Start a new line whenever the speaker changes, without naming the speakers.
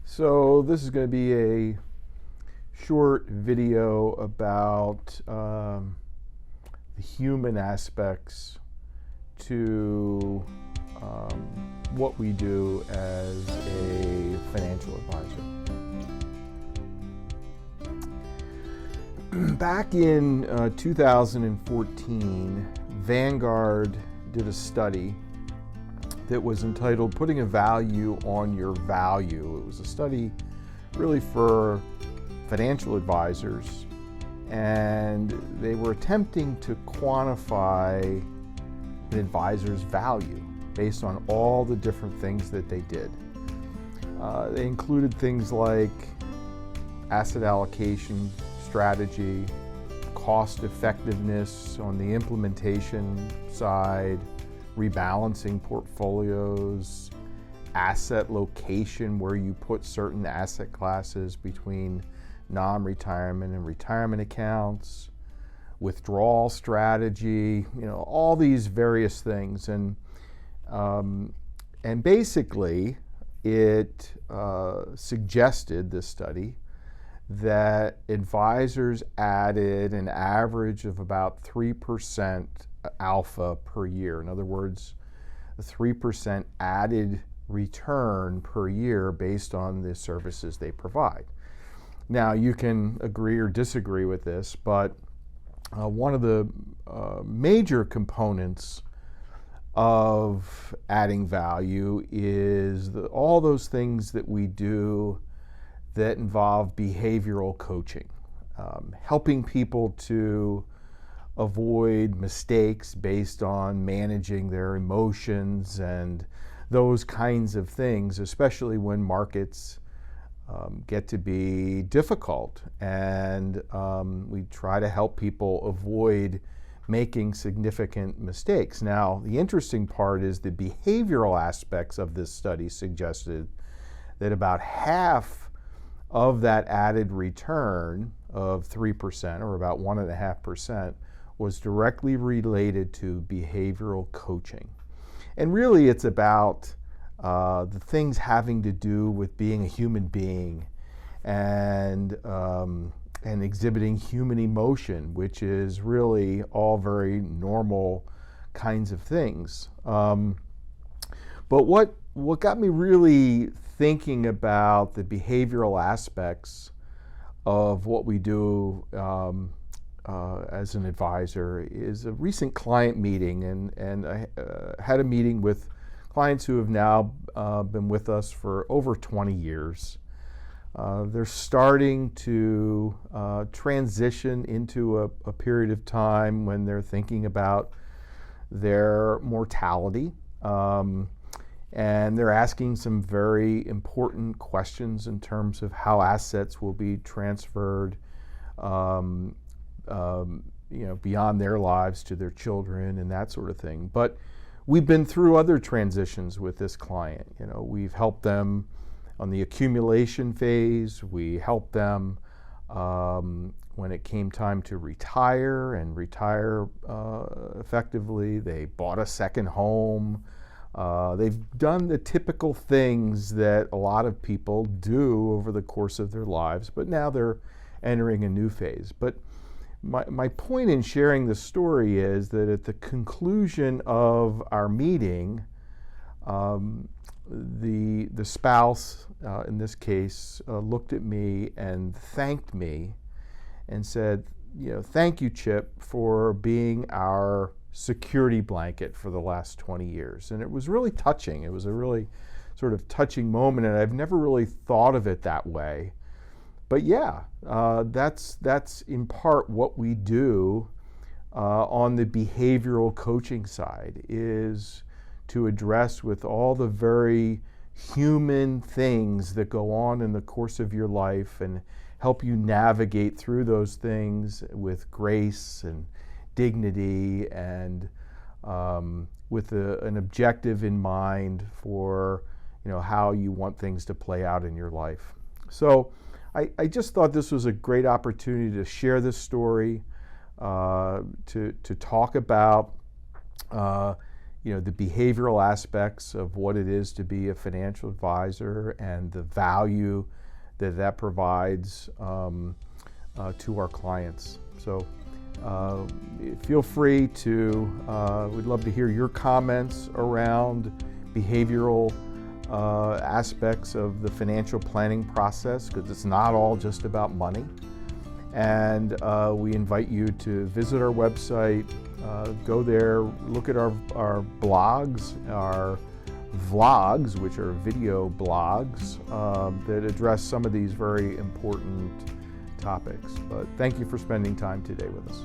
So this is going to be a short video about the human aspects to what we do as a financial advisor. Back in 2014, Vanguard did a study that was entitled Putting a Value on Your Value. It was a study really for financial advisors, and they were attempting to quantify an advisor's value based on all the different things that they did. They included things like asset allocation strategy, cost effectiveness on the implementation side, rebalancing portfolios, asset location, where you put certain asset classes between non-retirement and retirement accounts, withdrawal strategy, all these various things. And basically it suggested, this study, that advisors added an average of about 3% alpha per year. In other words, a 3% added return per year based on the services they provide. Now, you can agree or disagree with this, but one of the major components of adding value is all those things that we do that involve behavioral coaching, helping people to avoid mistakes based on managing their emotions and those kinds of things, especially when markets get to be difficult. And we try to help people avoid making significant mistakes. Now, the interesting part is the behavioral aspects of this study suggested that about half of that added return of 3%, or about 1.5%, was directly related to behavioral coaching. And really it's about the things having to do with being a human being and exhibiting human emotion, which is really all very normal kinds of things. But what got me really thinking about the behavioral aspects of what we do as an advisor is a recent client meeting, and I had a meeting with clients who have now been with us for over 20 years. They're starting to transition into a period of time when they're thinking about their mortality. And they're asking some very important questions in terms of how assets will be transferred beyond their lives to their children and that sort of thing. But we've been through other transitions with this client. We've helped them on the accumulation phase. We helped them when it came time to retire effectively. They bought a second home. They've done the typical things that a lot of people do over the course of their lives, but now they're entering a new phase. But my point in sharing this story is that at the conclusion of our meeting, the spouse, in this case, looked at me and thanked me and said, "Thank you, Chip, for being our security blanket for the last 20 years." And it was really touching. It was a really sort of touching moment, and I've never really thought of it that way. But yeah, that's in part what we do on the behavioral coaching side, is to address with all the very human things that go on in the course of your life and help you navigate through those things with grace and dignity and with an objective in mind for how you want things to play out in your life. So I just thought this was a great opportunity to share this story, to talk about the behavioral aspects of what it is to be a financial advisor and the value that provides to our clients. So feel free to, we'd love to hear your comments around behavioral aspects of the financial planning process, because it's not all just about money. And we invite you to visit our website, go there, look at our blogs, our vlogs, which are video blogs that address some of these very important topics. But thank you for spending time today with us.